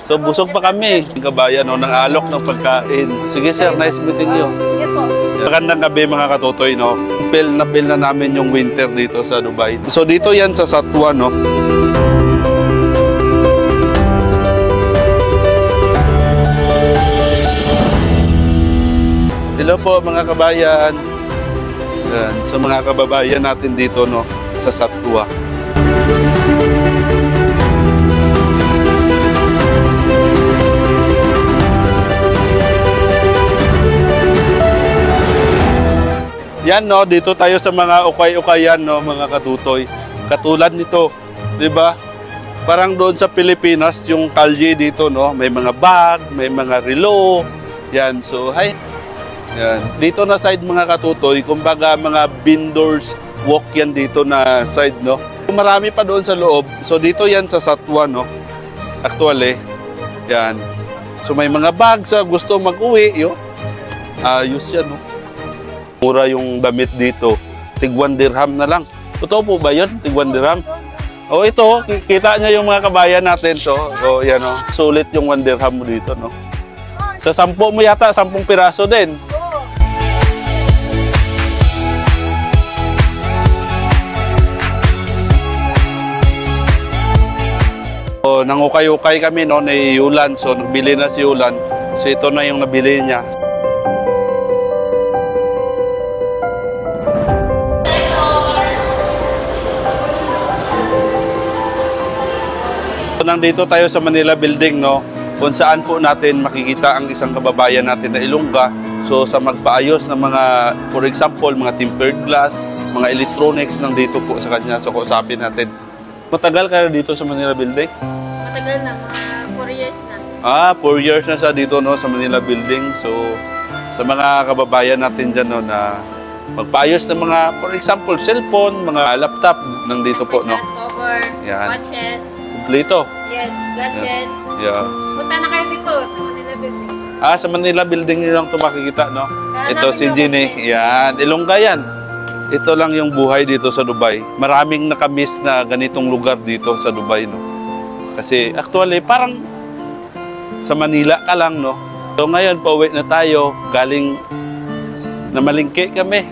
So busog pa kami. Kabayan, no, ng alok ng pagkain. Sige sir, nice meeting you. Sige po. Magandang gabi mga katutoy, no. Feel na namin yung winter dito sa Dubai. So dito yan sa Satwa, no. Hello po mga kabayan. Yan. So mga kababayan natin dito, no, sa Satwa. Yan, no, dito tayo sa mga ukay-ukayan, no, mga katutoy. Katulad nito, 'di ba? Parang doon sa Pilipinas, yung kalye dito, no, may mga bag, may mga relo. Yan, so hi. Yan. Dito na side mga katutoy, kumbaga mga vendors walk yan dito na side, no. Marami pa doon sa loob. So dito yan sa Satwa, no. Actually, yan. So may mga bag sa gusto mag-uwi, yo. Ayos yan, no. Mura yung damit dito. Tig 1 dirham na lang. Totoo po ba yun? Tig 1 dirham? Oh, ito, kita niya yung mga kabayan natin to. So, yan, no. Sulit yung 1 dirham mo dito, no. Sa 10 mo yata, 10 piraso din. So, nangukay-ukay kami, no, ni Yulan. So, nagbili na si Yulan. So, ito na yung nabili niya. Nandito tayo sa Manila Building, no, kung saan po natin makikita ang isang kababayan natin na Ilongga. So sa magpaayos ng mga, for example, mga tempered glass, mga electronics nandito po sa kanya. So kausapin natin. Matagal kayo dito sa Manila Building? Matagal na, mga 4 years na. 4 years na siya dito, no, sa Manila Building. So sa mga kababayan natin dyan, no, na magpaayos ng mga, for example, cellphone, mga laptop, nandito po, no. Cover, watches. Lito. Yes, gadgets. Yeah. Punta na kayo dito sa Manila Building. Sa Manila Building nyo lang ito makikita, no? Ito si Ginny. Yan. Ilongga yan. Ito lang yung buhay dito sa Dubai. Maraming nakamiss na ganitong lugar dito sa Dubai, no? Kasi actually, parang sa Manila ka lang, no? So ngayon, pauwi na tayo. Galing na malingki kami.